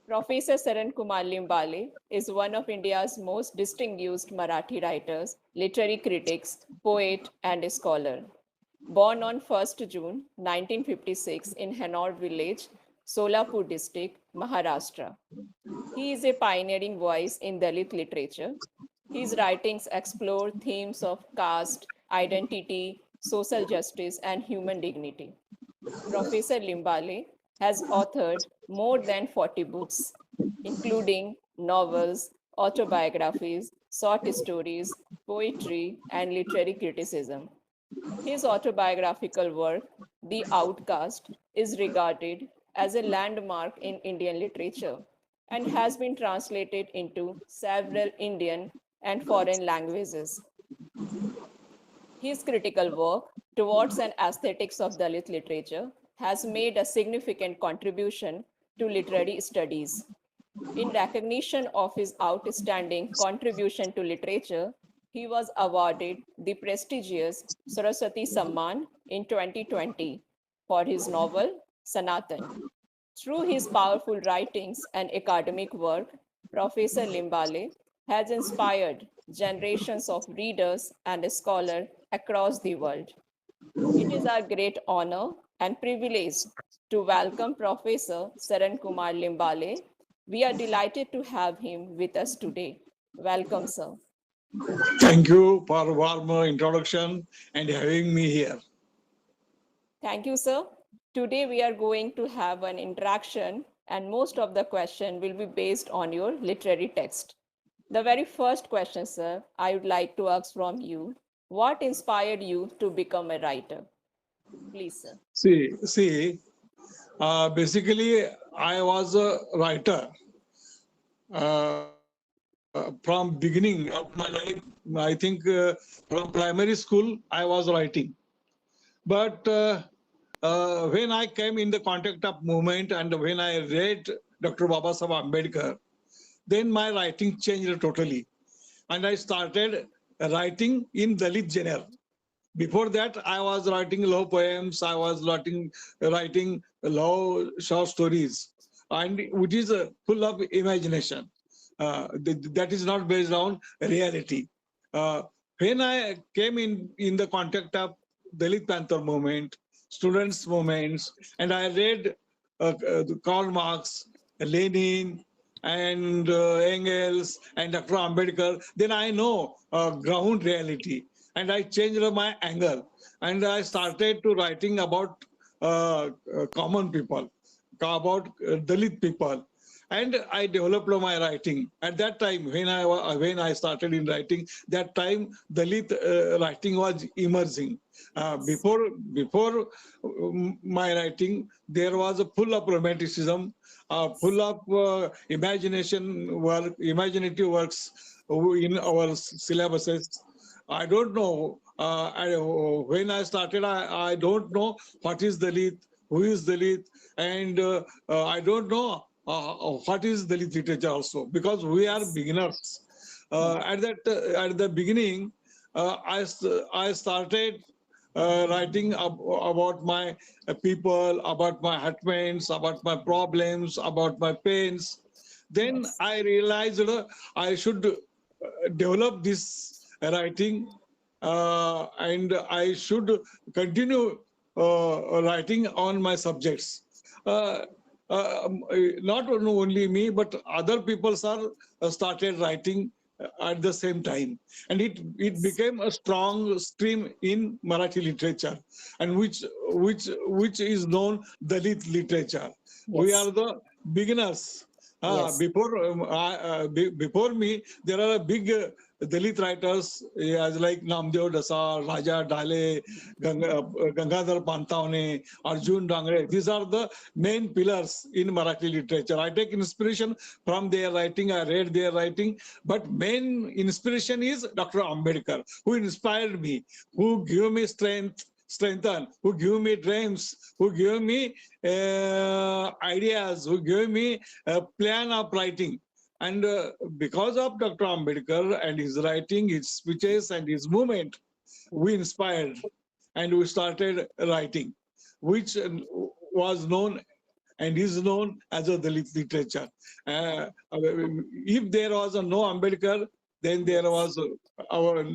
Professor Sharan Kumar Limbale is one of India's most distinguished Marathi writers, literary critics, poet, and scholar. Born on 1st June 1956 in Hanor village, Solapur district, Maharashtra. He is a pioneering voice in Dalit literature. His writings explore themes of caste, identity, social justice, and human dignity. Professor Limbale has authored more than 40 books, including novels, autobiographies, short stories, poetry, and literary criticism. His autobiographical work, The Outcast, is regarded as a landmark in Indian literature and has been translated into several Indian and foreign languages. His critical work towards an aesthetics of Dalit literature has made a significant contribution to literary studies. In recognition of his outstanding contribution to literature, he was awarded the prestigious Saraswati Samman in 2020 for his novel Sanatan. Through his powerful writings and academic work, Professor Limbale has inspired generations of readers and scholars across the world. It is our great honor and privilege to welcome Professor Saran Kumar Limbale. We are delighted to have him with us today. Welcome, sir. Thank you for warm introduction and having me here. Thank you, sir. Today we are going to have an interaction, and most of the question will be based on your literary text. The very first question, sir, I would like to ask from you, what inspired you to become a writer? Please, sir. Basically, I was a writer from beginning of my life. I think from primary school, I was writing. But when I came in the contact of movement and when I read Dr. Babasaheb Ambedkar, then my writing changed totally. And I started writing in Dalit genre. Before that, I was writing love poems, I was writing love short stories, and which is full of imagination. That is not based on reality. Uh, when I came in the contact of Dalit Panther movement, students' movements, and I read Karl Marx, Lenin, and Engels, and Dr. Ambedkar, then I know ground reality. And I changed my angle. And I started to writing about common people, about Dalit people. And I developed my writing. At that time, when I started in writing, that time Dalit writing was emerging. Yes. Before my writing, there was a full of romanticism, full of imaginative works in our syllabuses. I don't know. When I started, I don't know what is Dalit, who is Dalit, and I don't know what is Dalit literature also, because we are Yes. beginners. At the beginning, I started writing about my people, about my hurtments, about my problems, about my pains. Then Yes. I realized I should develop this writing, and I should continue writing on my subjects. Uh, Not only me, but other people are started writing at the same time, and it Yes. became a strong stream in Marathi literature, and which is known Dalit literature. We are Yes. the beginners. Yes. Before me, there are a big Dalit writers as like Namdev Dasar, Raja Dale, Gangadhar Pantavne, Arjun Dangre. These are the main pillars in Marathi literature. I take inspiration from their writing. I read their writing, but main inspiration is Dr. Ambedkar, who inspired me, who gave me strengthen, who give me dreams, who give me ideas, who give me a plan of writing. And because of Dr. Ambedkar and his writing, his speeches, and his movement, we inspired and we started writing, which was known and is known as a Dalit literature. If there was a no Ambedkar, then there Yes. was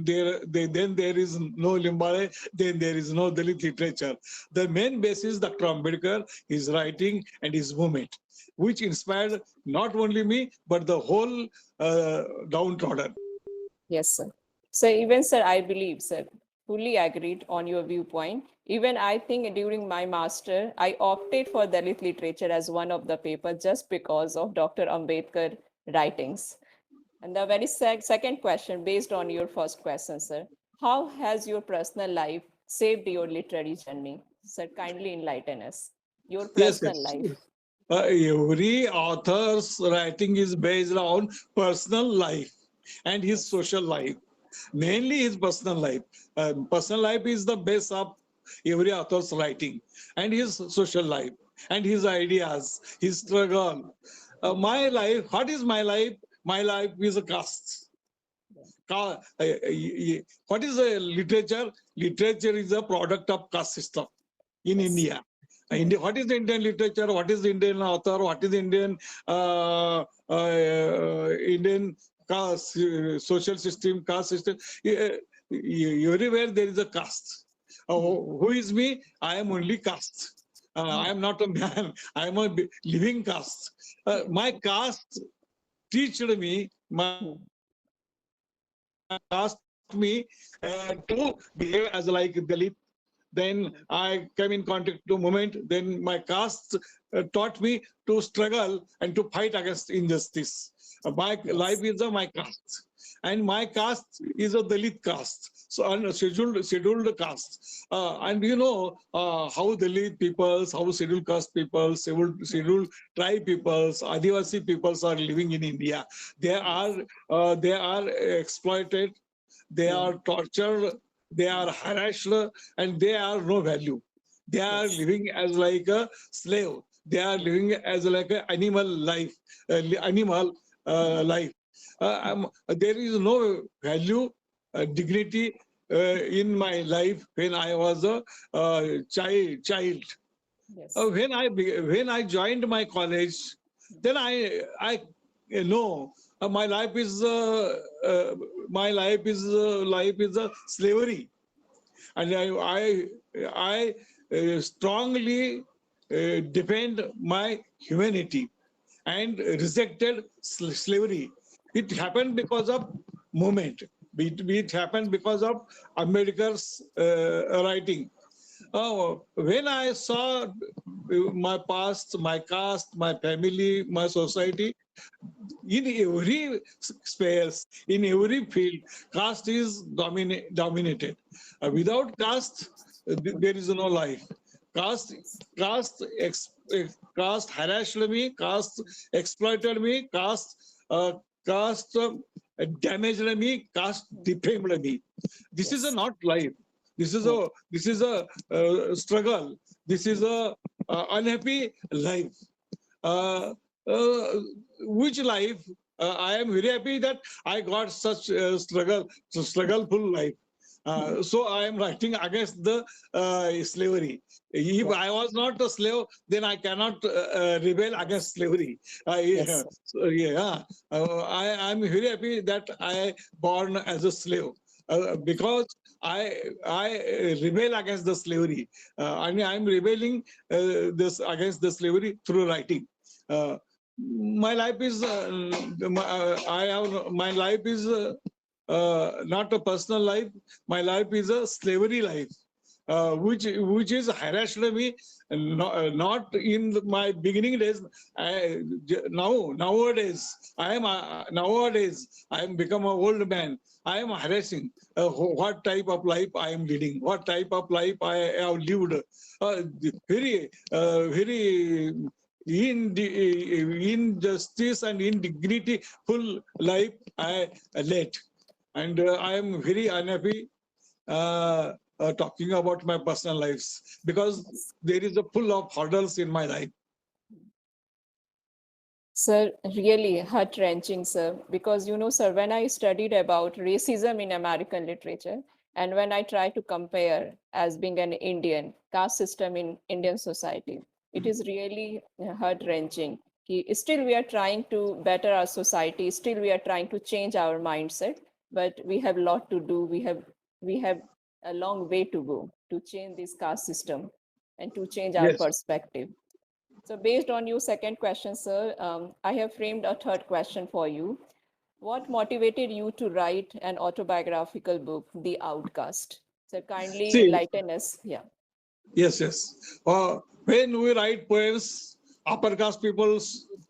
then there is no Limbale, then there is no Dalit literature. The main basis Dr. Ambedkar, his writing and his movement, which inspired not only me but the whole downtrodden. Yes, sir. So even, sir, I believe, sir, fully agreed on your viewpoint. Even I think during my master, I opted for Dalit literature as one of the papers just because of Dr. Ambedkar writings. And the very second question, based on your first question, sir, how has your personal life shaped your literary journey? Sir, kindly enlighten us. Your Yes, personal yes. life. Every author's writing is based on personal life and his Yes. social life, mainly his personal life. Personal life is the base of every author's writing, and his social life, and his ideas, his struggle. My life, what is my life? My life is a caste. What is a literature? Literature is a product of caste system in Yes. India. What is the Indian literature? What is the Indian author? What is the Indian caste, social system, caste system? Everywhere there is a caste. Who is me? I am only caste. I am not a man. I am a living caste. Yes. My caste teached me, my caste taught me to behave as like Dalit. Then I came in contact to movement. Then my caste taught me to struggle and to fight against injustice. My life Yes. is my caste, and my caste is a Dalit caste, so scheduled caste. And you know how Dalit peoples, how scheduled caste peoples, scheduled tribe peoples, Adivasi peoples are living in India. Yes. They are exploited, they Hmm. are tortured, they are harassed, and they are no value. They are Yes. living as like a slave. They are living as like an animal life, animal life. There is no value, dignity in my life when I was a child. Yes. When I joined my college, then I know my life is life is a slavery, and I strongly defend my humanity and rejected slavery. It happened because of movement. It happened because of Ambedkar's writing. When I saw my past, my caste, my family, my society, in every space, in every field, caste is dominated. Without caste, there is no life. Caste, Yes. caste harassed me, caste exploited me, caste damaged me, caste defamed me. This is a Yes. not life. Hmm. This is a struggle. This is a unhappy life. Uh, uh, which life I am very happy that I got such struggleful life. So I am writing against the slavery. If Yeah. I was not a slave, then I cannot rebel Yes. against slavery. Yes, sir. So, yeah, I am very happy that I born as a slave because I rebel against the slavery. I mean, I am rebelling this against the slavery through writing. Uh, my life is I have my life is not a personal life. My life is a slavery life, which is harassed me. Not in my beginning days. Nowadays I am become an old man. I am harassing. What type of life I am leading? What type of life I have lived? Very injustice and indignity full life I led. And I am very unhappy talking about my personal lives because Yes. there is a full of hurdles in my life. Sir, really heart-wrenching, sir, because sir, when I studied about racism in American literature, and when I try to compare as being an Indian caste system in Indian society, it is really heart-wrenching. Still, we are trying to better our society. Still, we are trying to change our mindset, but we have a lot to do. We have a long way to go to change this caste system and to change our Yes. perspective. So, based on your second question, sir, I have framed a third question for you. What motivated you to write an autobiographical book, The Outcast? So, kindly See, enlighten us. Yeah. yes, yes. When we write poems, upper caste people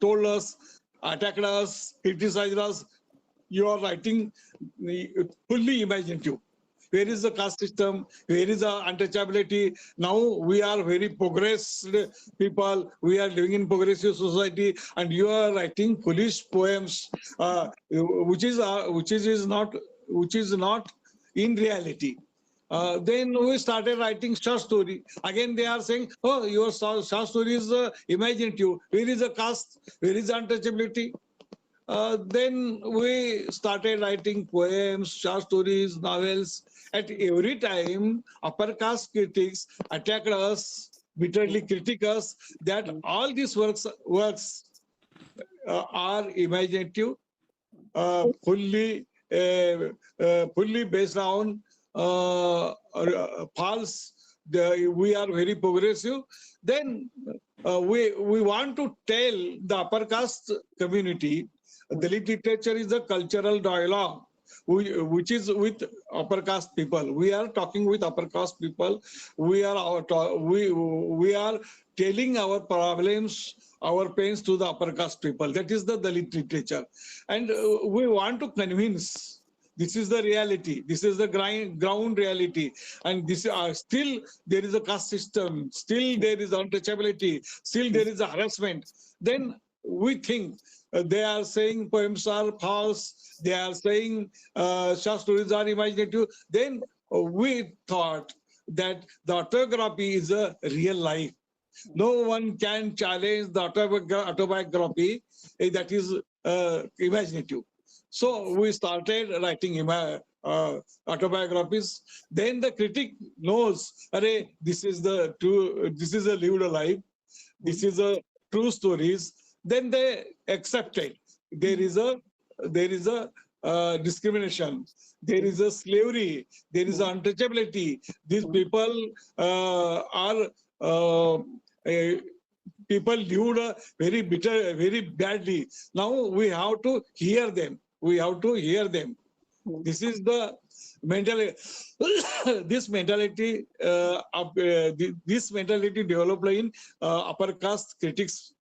told us, attacked us, criticized us. You are writing fully imaginative. Where is the caste system? Where is the untouchability? Now we are very progressed people. We are living in progressive society, and you are writing foolish poems, which is not in reality. Then we started writing short story. Again, they are saying, "Oh, your short story is imaginative. Where is the caste? Where is the untouchability?" Then we started writing poems, short stories, novels. At every time, upper caste critics attacked us, bitterly critic us that all these works are imaginative, fully based on false. We are very progressive. Then we want to tell the upper caste community Dalit literature is a cultural dialogue which is with upper caste people. We are talking with upper caste people. We are telling our problems, our pains to the upper caste people. That is the Dalit literature, and we want to convince. This is the reality. This is the ground reality, and this still there is a caste system. Still there is untouchability. Still there is a harassment. Then we think they are saying poems are false. They are saying short stories are imaginative. Then we thought that the autobiography is a real life. No one can challenge the autobiography that is imaginative. So we started writing autobiographies. Then the critic knows, Array, this is a lived life. This is a true stories. Then they accept it. There is a discrimination. There is a slavery. There is a untouchability. These people are people lived very bitter, very badly. Now we have to hear them. We have to hear them. This is the mentality. This mentality this mentality developed in upper caste critics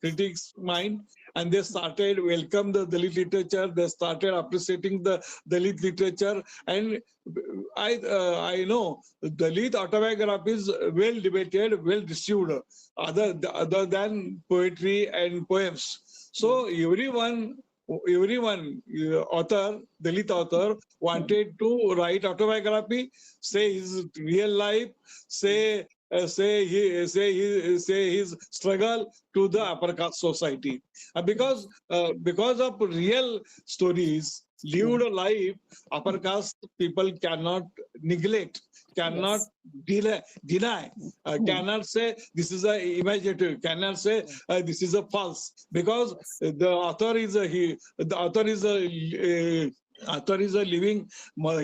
mind, and they started welcome the Dalit literature. They started appreciating the Dalit literature, and I know Dalit autobiography is well debated, well received, other than poetry and poems. So everyone author, Dalit author, wanted to write autobiography, say his real life, say his struggle to the upper caste society. Because of real stories, lived life, upper caste people cannot neglect, cannot Yes. deny, cannot say this is a imaginative, cannot say this is a false, because Yes. the author is a he, the author is a living,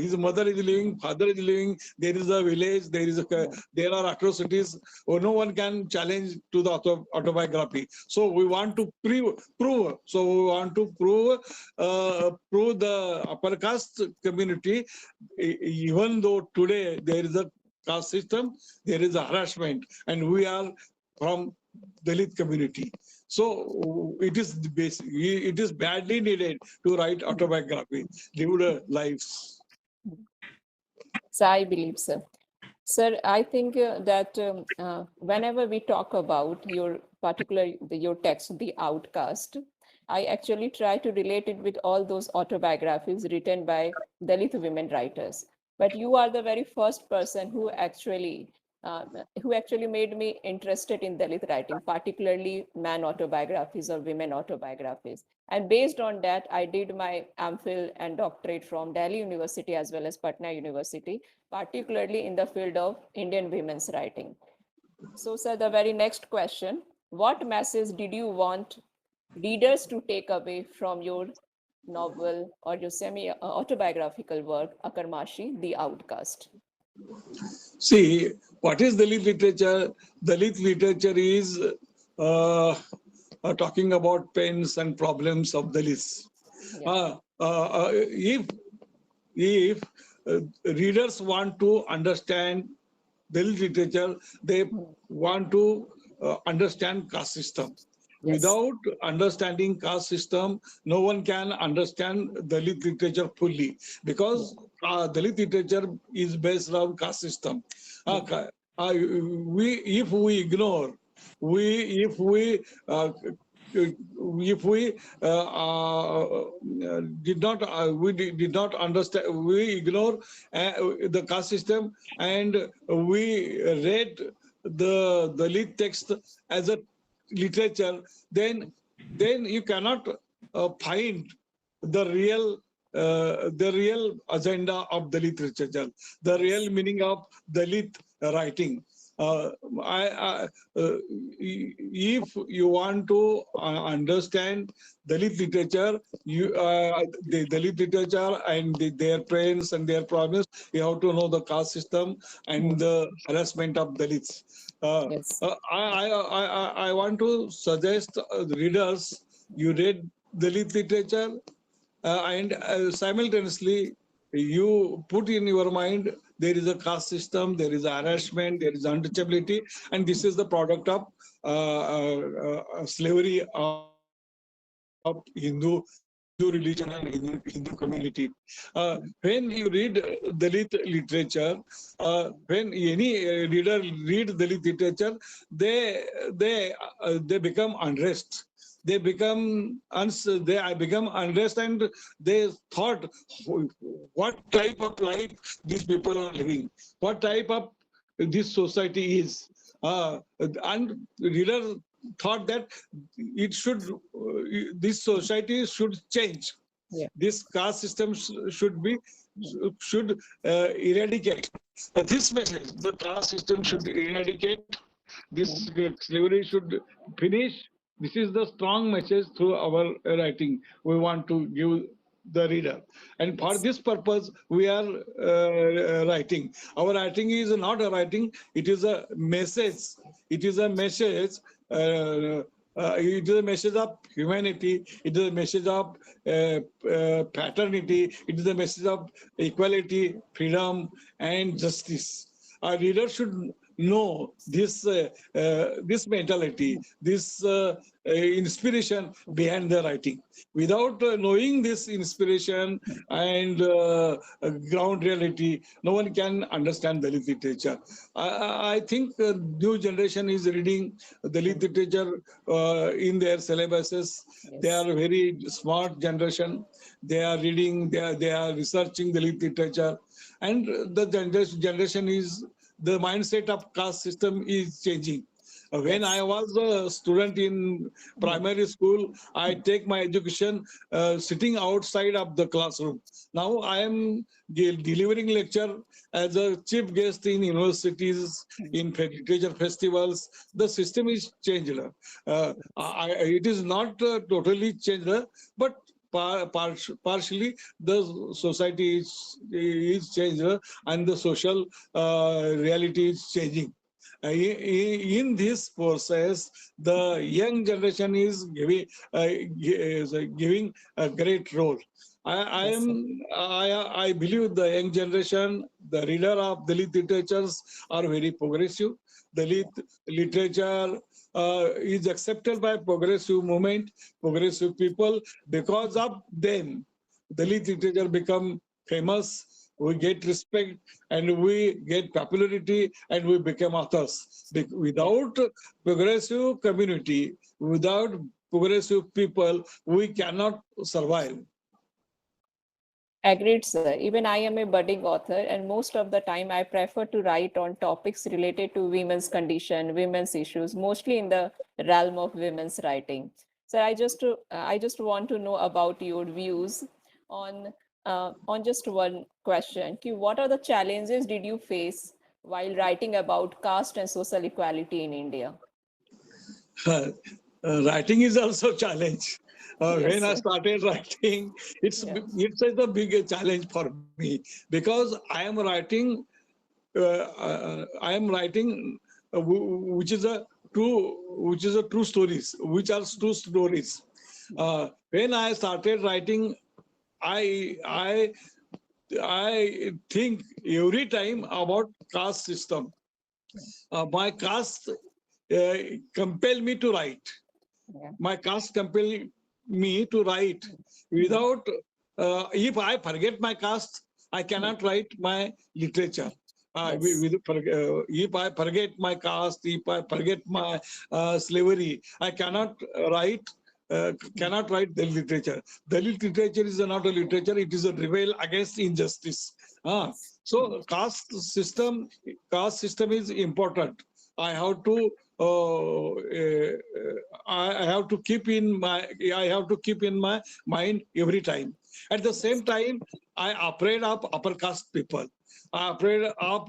his mother is living, father is living. There is a village, there are atrocities. No one can challenge to the autobiography. So we want to prove. So we want to prove the upper caste community. Even though today there is a caste system, there is a harassment, and we are from Dalit community. So it is badly needed to write autobiography, lived lives. So I believe so. Sir, I think that whenever we talk about your text, The Outcast, I actually try to relate it with all those autobiographies written by Dalit women writers. But you are the very first person uh, who actually made me interested in Dalit writing, particularly man autobiographies or women autobiographies. And based on that, I did my MPhil and doctorate from Delhi University as well as Patna University, particularly in the field of Indian women's writing. So, sir, the very next question. What message did you want readers to take away from your novel or your semi autobiographical work, Akarmashi, The Outcast? See, what is Dalit literature? Dalit literature is uh, talking about pains and problems of Dalits. Yeah. If readers want to understand Dalit literature, they Hmm. want to understand caste system. Yes. Without understanding caste system, no one can understand Dalit literature fully Yeah. because Dalit literature is based on caste system. Uh, Yeah. ca- we, if we ignore, if we did not understand, we ignore the caste system, and we read the Dalit text as a literature, then you cannot find the real agenda of Dalit literature, the real Yes. meaning of Dalit writing. Uh, I, if you want to understand Dalit literature, the Dalit literature and their trends and their problems, you have to know the caste system Hmm. and the harassment of Dalits. Yes. I want to suggest readers, you read Dalit literature, and simultaneously you put in your mind there is a caste system, there is harassment, there is untouchability, and this is the product of slavery of Hindu religion and Hindu community. When you read Dalit literature, when any reader read Dalit literature, they become unrest. They become unrest, and they thought, what type of life these people are living, what type of this society is. And reader thought that it should this society should change, Yeah. this caste system should be should eradicate this message, the caste system should eradicate, this Hmm. slavery should finish. This is the strong message through our writing we want to give the reader, and for Yes. this purpose we are writing. Our writing is not a writing, it is a message. It is a message. uh, it is a message of humanity. It is a message of paternity. It is a message of equality, freedom, and justice. Our reader should know this mentality, this inspiration behind the writing. Without knowing this inspiration and ground reality, no one can understand Dalit literature. I think new generation is reading Dalit literature in their syllabuses. They Yes. are very smart generation. They are reading, they are researching Dalit literature, and the generation is, the mindset of caste system is changing. When I Yes. was a student in Hmm. primary school, I take my education sitting outside of the classroom. Now I am delivering lecture as a chief guest in universities, Hmm. in literature festivals. The system is changed. It is not totally changed, but partially the society is changed, and the social reality is changing. In this process, the young generation is giving a great role. Yes, sir. I believe the young generation, the reader of Dalit literatures are very progressive. Dalit literature is accepted by progressive movement, progressive people. Because of them, Dalit literature become famous. We get respect and we get popularity and we become authors. Yeah. Without progressive community, without progressive people, we cannot survive. Agreed, sir. Even I am a budding author, and most of the time I prefer to write on topics related to women's condition, women's issues, mostly in the realm of women's writing. So I just want to know about your views on just one question. What are the challenges did you face while writing about caste and social equality in India? Uh, writing is also challenge. Yes, When I sir. started writing, Yes. it's a big challenge for me because I am writing which is a true stories, which are true stories. When I started writing, I I I think every time about caste system. My caste compel me to write. Yeah. My caste compel me to write. Mhm. Without, if I forget my caste, I Mhm. cannot write my literature. Yes. If I forget my caste, if I forget my slavery, I Mhm. cannot write the literature. The literature is not a literature; it is a rebel against injustice. Ah, Yes. so caste system is important. I have to I have to keep in my mind every time. At the Yes. same time, I afraid of upper caste people. I afraid of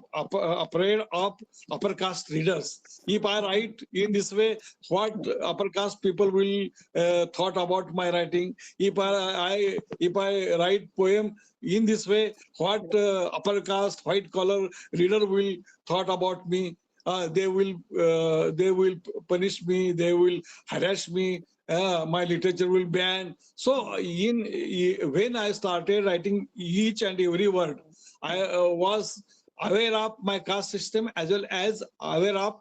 upper caste readers. If I write in this way, what upper caste people will thought about my writing? If I write poem in this way, what upper caste white collar reader will thought about me? They will punish me, they will harass me, my literature will ban. So when I started writing each and every word, I was aware of my caste system as well as aware of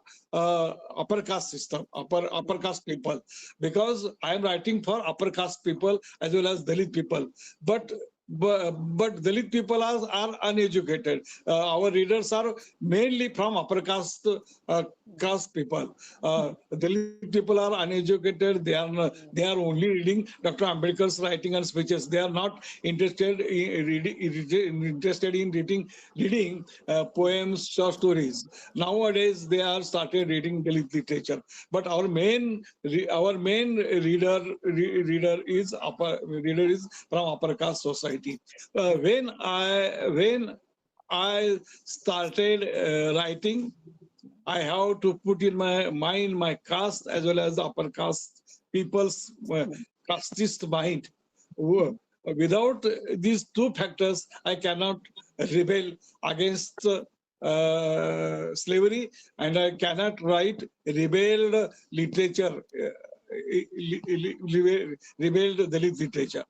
upper caste system, upper caste people, because I am writing for upper caste people as well as Dalit people. But but Dalit people are uneducated. Our readers are mainly from upper caste people. Dalit people are uneducated. They are only reading Dr. Ambedkar's writing and speeches. They are not interested in reading poems, short stories. Nowadays, they are started reading Dalit literature. But our main reader is from upper caste society. When I started writing, I have to put in my mind my caste as well as upper caste people's casteist mind. Without these two factors, I cannot rebel against slavery, and I cannot write rebelled literature, rebelled Dalit literature.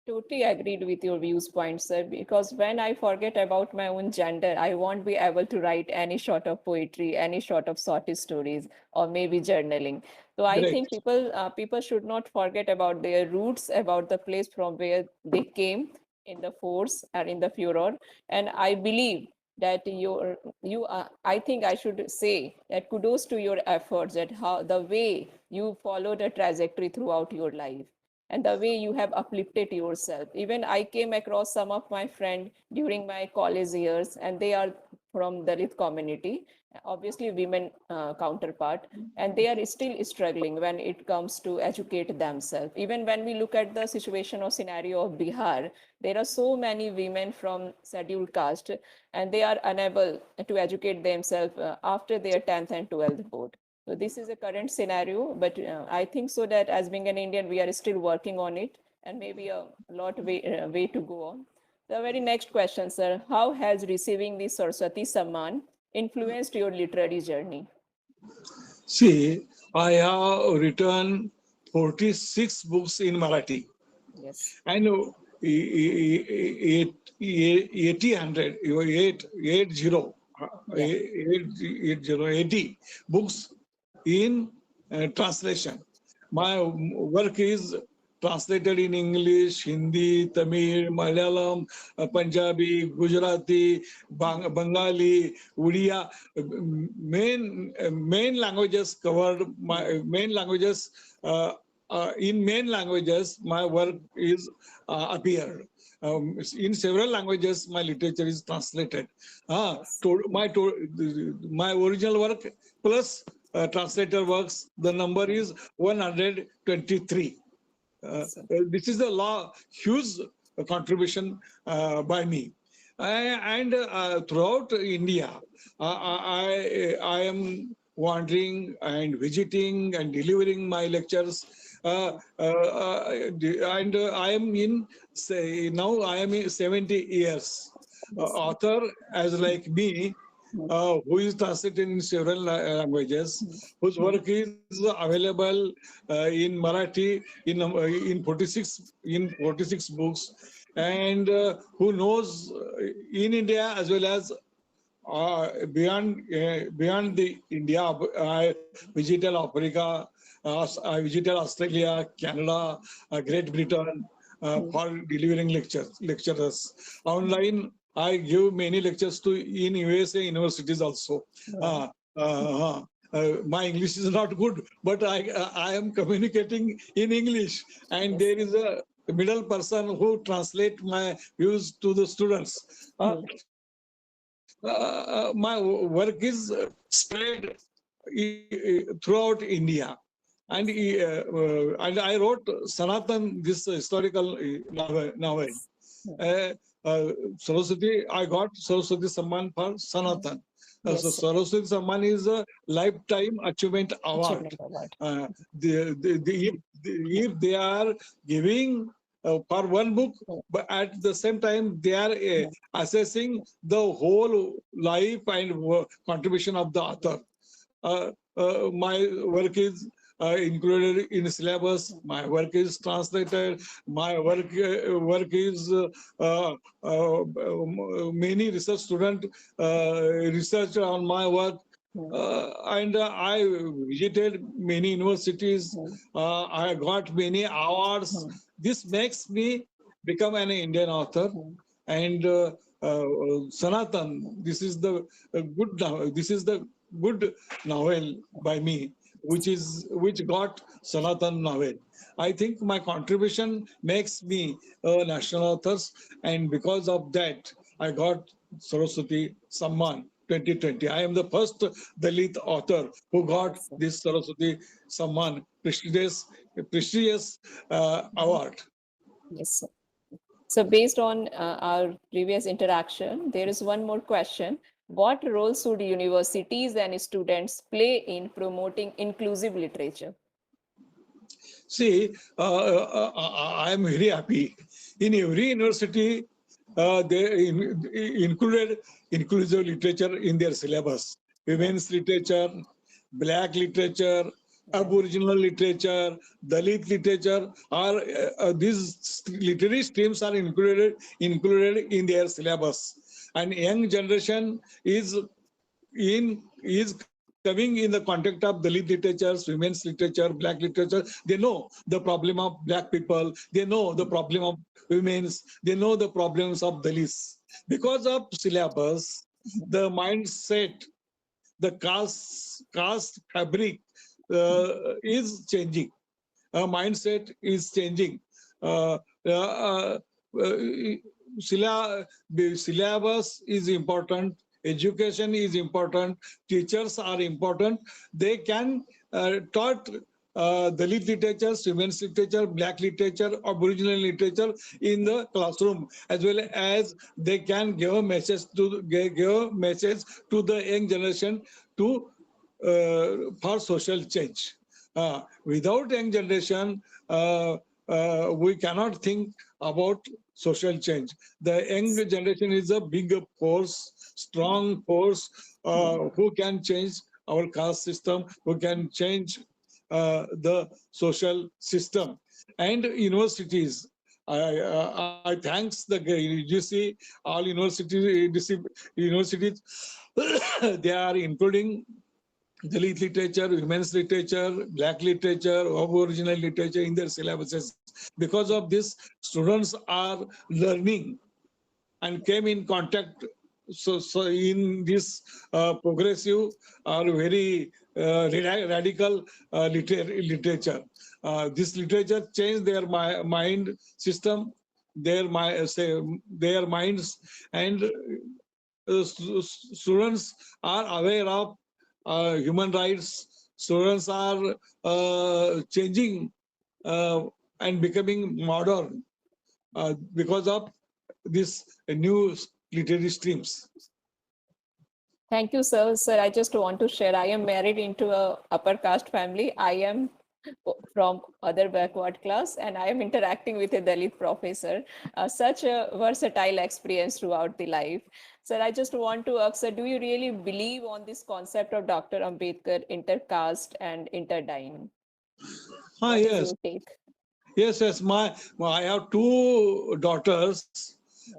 Totally agreed with your viewpoint, sir. Because when I forget about my own gender, I won't be able to write any sort of poetry, any sort of short stories, or maybe journaling. So I think Correct. people should not forget about their roots, about the place from where they came in the force and in the furor. And I believe that I think I should say that kudos to your efforts, that how the way you followed a trajectory throughout your life and the way you have uplifted yourself. Even I came across some of my friends during my college years, and they are from Dalit community, obviously women counterpart, and they are still struggling when it comes to educate themselves. Even when we look at the situation or scenario of Bihar, there are so many women from scheduled caste, and they are unable to educate themselves after their 10th and 12th board. So this is a current scenario, but I think so that as being an Indian, we are still working on it, and maybe a way to go on. The very next question, sir: how has receiving the Saraswati Samman influenced your literary journey? See, I have written 46 books in Marathi. Yes. I know 80, Yeah. 80 books in translation. Yeah. My work is translated in English, Hindi, Tamil, Malayalam, Punjabi, Gujarati, Bengali, Odia. Main languages covered. My main languages in main languages, my work is appeared. In several languages, my literature is translated. Yes. My original work plus translator works, the number is 123. Yes, sir. This is a huge contribution by me. And throughout India, I am wandering and visiting and delivering my lectures. I am in, say, now I am in 70 years. Yes, sir. Author as like me, Hmm. who is translated in several languages, Hmm. whose Hmm. work is available in Marathi in 46 books, and who knows in India as well as beyond the India. I visited Africa, I visited Australia, Canada, Great Britain Hmm. for delivering lectures. Online, I give many lectures to in USA universities also. Wow. Uh, uh, my English is not good, but I am communicating in English, and Yes, there sir. is a middle person who translate my views to the students. Hmm. My work is spread throughout India. And I wrote Sanatan, this historical novel. Hmm. Uh, Saraswati, I got Saraswati Samman for Hmm. Sanatan. So Yes, sir. Saraswati Samman is a lifetime achievement award. Achievement award. Uh, if they are giving for one book, Hmm. but at the same time they are Hmm. assessing the whole life and contribution of the author. My work is included in syllabus. Hmm. My work is translated. My work is many research student research on my work. Hmm. And I visited many universities. Hmm. I got many awards. Hmm. This makes me become an Indian author. Hmm. And Sanatan, this is the good novel. This is the good novel by me, which got Sanatan novel. I think my contribution makes me a national author, and because of that, I got Saraswati Samman 2020. I am the first Dalit author who got Yes, sir. this Saraswati Samman prestigious Hmm. award. Yes, sir. So, based on our previous interaction, there is one more question. What role should universities and students play in promoting inclusive literature? See, I am very happy. In every university, they included inclusive literature in their syllabus. Yeah, Women's literature, black literature, yeah, aboriginal literature, Dalit literature, are these literary streams are included in their syllabus. And young generation is coming in the context of Dalit literatures, women's literature, black literature. They know the problem of black people. They know the problem of women's. They know the problems of Dalits. Because of syllabus, the mindset, the caste fabric is changing. Mindset is changing. Uh, uh, uh, syllabus is important. Education is important. Teachers are important. They can taught Dalit literature, women's literature, black literature, Aboriginal literature in the classroom, as well as they can give a message to the young generation to for social change. Without young generation, we cannot think about social change. The young generation is a big force, strong force who can change our caste system, who can change the social system. And universities, I thanks the UGC, all universities, they are including Dalit literature, women's literature, black literature, aboriginal literature in their syllabuses. Because of this, students are learning and came in contact. So in this progressive or very radical literature, this literature changed their mind system, their minds, and students are aware of human rights. Students are changing uh, and becoming modern because of this new literary streams. Thank you, sir. Sir, I just want to share. I am married into a upper caste family. I am from other backward class, and I am interacting with a Dalit professor. Such a versatile experience throughout the life. Sir, I just want to ask, sir, do you really believe on this concept of Dr. Ambedkar intercaste and interdine? What is Yes. your take? Yes. I have two daughters.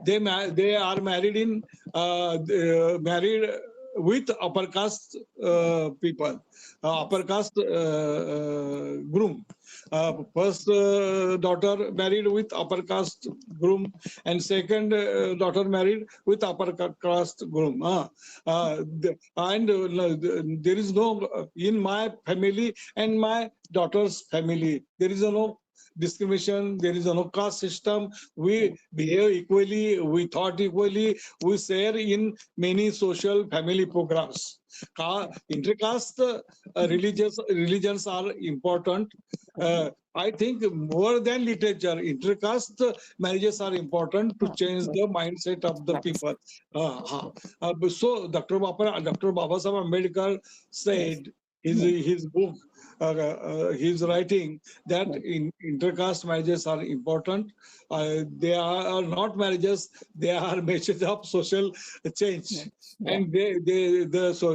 Yeah. They are married in married with upper caste people, upper Yes. caste groom. First daughter married with upper caste groom, and second daughter married with upper caste groom. There is no in my family and my daughter's family. There is no discrimination. There is no caste system. We behave equally. We thought equally. We share in many social family programs. Intercaste religions are important. I think more than literature, intercaste marriages are important to change the mindset of the Nice. people. So Dr. Baba Sahib Ambedkar Yes. said his book, his writing, that Yes. intercaste marriages are important. They are not marriages; they are message of social change, Yeah. and so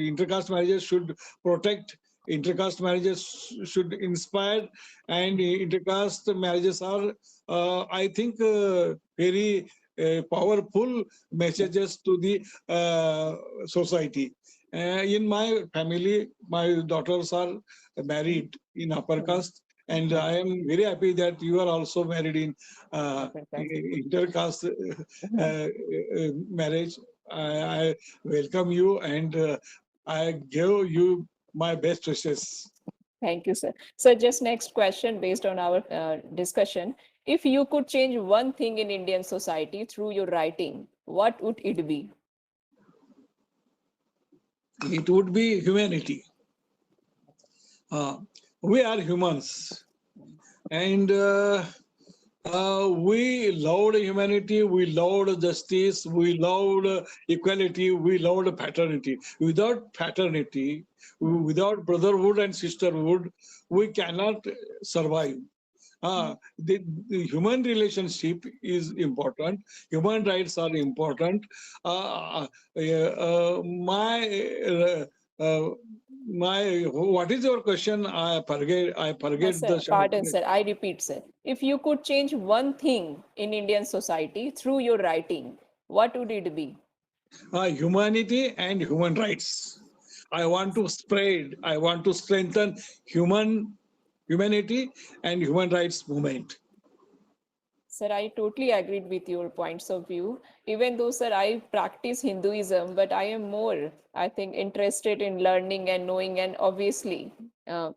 intercaste marriages should protect. Intercaste marriages should inspire, and intercaste marriages are, I think, very powerful messages to the society. In my family, my daughters are married in upper caste, and Nice. I am very happy that you are also married in Upper caste. intercaste marriage. I welcome you, and I give you my best wishes. Thank you, sir. So just next question based on our discussion. If you could change one thing in Indian society through your writing, what would it be? It would be humanity. Uh, we are humans, and we loved humanity, we loved justice, we loved equality, we loved fraternity. Without fraternity, without brotherhood and sisterhood, we cannot survive. The human relationship is important. Human rights are important. Uh, my what is your question? I forget the Sir, short. pardon, sir. I repeat, sir. If you could change one thing in Indian society through your writing, what would it be? Humanity and human rights. I want to spread. I want to strengthen humanity and human rights movement. Sir, I totally agreed with your points of view. Even though, sir, I practice Hinduism, but I am more, I think, interested in learning and knowing. And obviously, uh,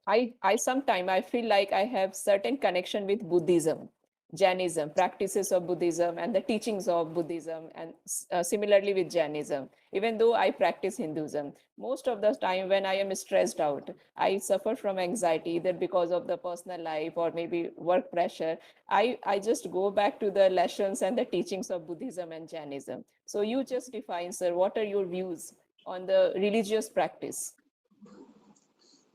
I sometimes I feel like I have certain connection with Buddhism, Jainism, practices of Buddhism, and the teachings of Buddhism, and similarly with Jainism. Even though I practice Hinduism, most of the time when I am stressed out, I suffer from anxiety, either because of the personal life or maybe work pressure. I just go back to the lessons and the teachings of Buddhism and Jainism. So you just define, sir, what are your views on the religious practice?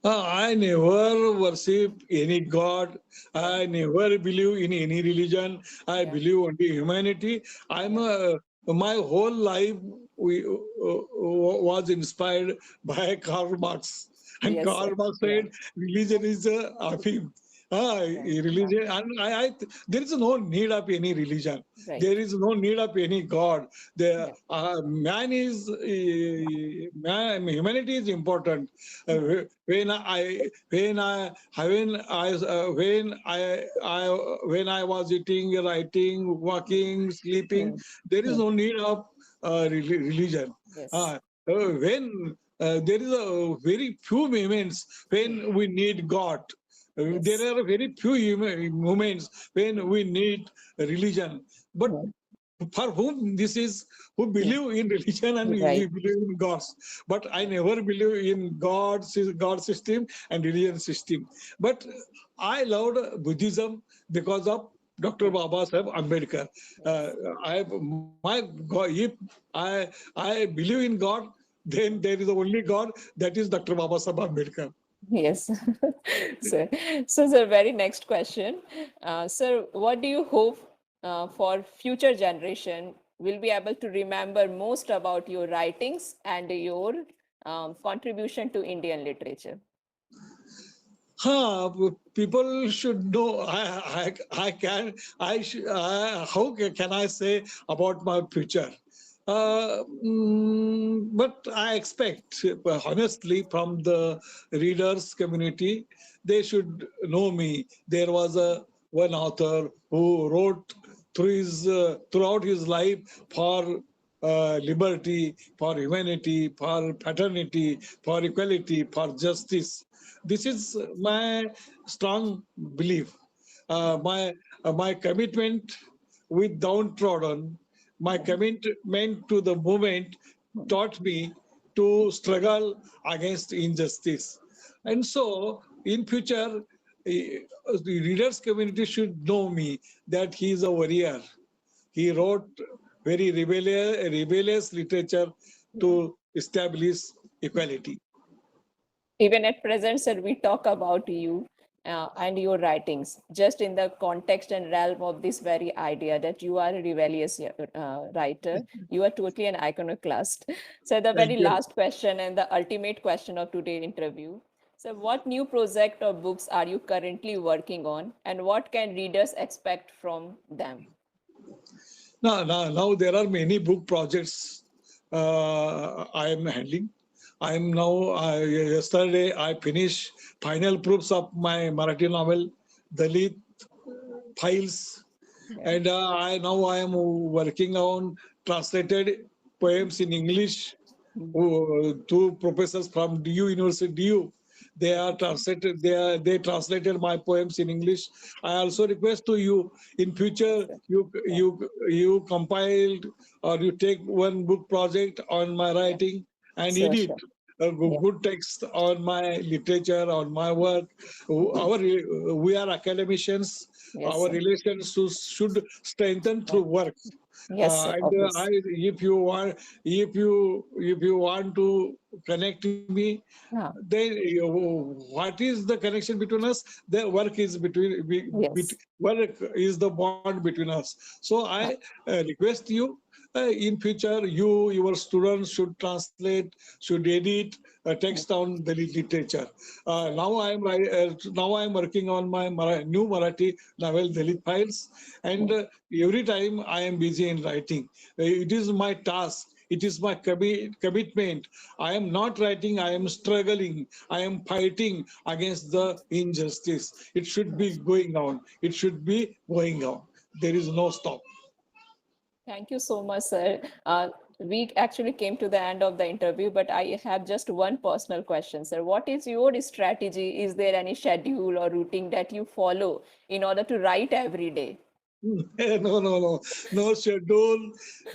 I never worship any god. Yeah, I never believe in any religion. I yeah, believe only humanity. I'm yeah. my whole life was inspired by Karl Marx, and Yes, sir. Karl Marx Yeah, said religion is a thing. yeah, Religion, and there is no need of any religion. There right. is no need of any god. The Yeah. man is man. Humanity is important. When I was eating, writing, walking, sleeping, Mm, there is mm, no need of religion. yes, Uh, when there is a very few moments mm, when we need God. There yes, are very few moments when we need religion. But mm, for whom this is, who mm, believe in religion and right. we believe in gods. But I never believe in God system and religion system. But I loved Buddhism because of Dr. Baba Saheb Ambedkar. Uh, Yes. I my God, if I believe in God, then there is only God. That is Dr. Baba Saheb Ambedkar. Yes. So, so the very next question, sir, what do you hope for future generation will be able to remember most about your writings and your contribution to Indian literature? People should know. I can. How can I say about my future? But I expect, honestly, from the readers community, they should know me. There was a one author who wrote throughout his life for liberty, for humanity, for fraternity, for equality, for justice. This is my strong belief. My commitment with downtrodden, my commitment to the movement taught me to struggle against injustice. And so, in future, the readers community should know me that he is a warrior. He wrote very rebellious literature to establish equality. Even at present, sir, we talk about you and your writings just in the context and realm of this very idea that you are a rebellious writer. You are totally an iconoclast. So, the very Thank you. last question and the ultimate question of today's interview. So, what new project or books are you currently working on, and what can readers expect from them? Now there are many book projects I am handling. I am now, yesterday I finished final proofs of my Marathi novel, Dalit Files. Yeah. And I am working on translated poems in English two professors from DU University, DU. They are Okay. translated. They translated my poems in English. I also request to you in Yes, future sir. you Yeah. you compiled or you take one book project on my Yeah. writing and Sure, edit sure. a Yeah. good text on my literature, on my work. Mhm. We are academicians. Yes, Our sir. relations should strengthen Yeah. through work. Yes, sir. And Obvious. if you want to connect me, Yeah. then what is the connection between us? The work is Yes. work is the bond between us. So I Yeah. request you, in future, your students should translate, should edit text Mm. on the literature. Sure. Now I am working on my new Marathi novel, Dalit Files, and Yeah. every time I am busy in writing. It is my task. It is my commitment. I am not writing. I am struggling. I am fighting against the injustice. It should be Yes. going on. It should be going on. There is no stop. Thank you so much, sir. We actually came to the end of the interview, but I have just one personal question, sir. What is your strategy? Is there any schedule or routine that you follow in order to write every day? No schedule,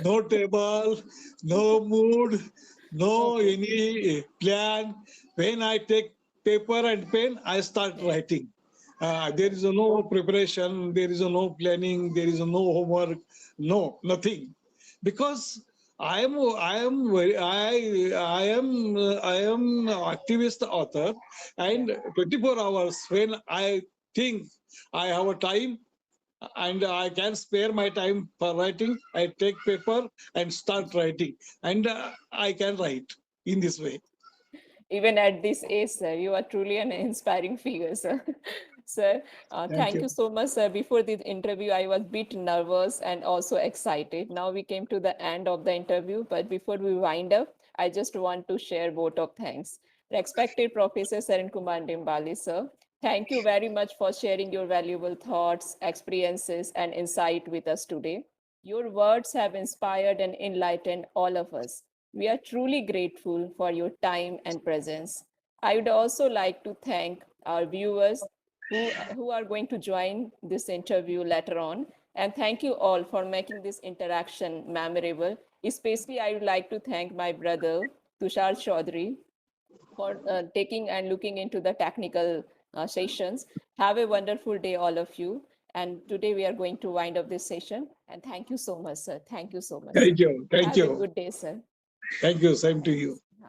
no table, no mood, no Okay. any plan. When I take paper and pen, I start Yeah. writing. There Okay. is no preparation, there is no planning, there is no homework, no nothing, because I am activist author, Yeah. and 24 hours when I think I have a time and I can spare my time for writing. I take paper and start writing, and I can write in this way. Even at this age, sir, you are truly an inspiring figure, sir. Sir, Thank thank you. you so much, sir. Before this interview, I was a bit nervous and also excited. Now we came to the end of the interview, but before we wind up, I just want to share vote of thanks. Respected Professor Sharan Kumar Limbale, sir, thank you very much for sharing your valuable thoughts, experiences, and insight with us today. Your words have inspired and enlightened all of us. We are truly grateful for your time and presence. I would also like to thank our viewers who are going to join this interview later on. And thank you all for making this interaction memorable. Especially, I would like to thank my brother, Tushar Chaudhary, for taking and looking into the technical sessions. Have a wonderful day, all of you. And today we are going to wind up this session. And thank you so much, sir. Thank you so much, sir. Thank you. Thank Have a you. good day, sir. Thank you. Same to you. Yeah.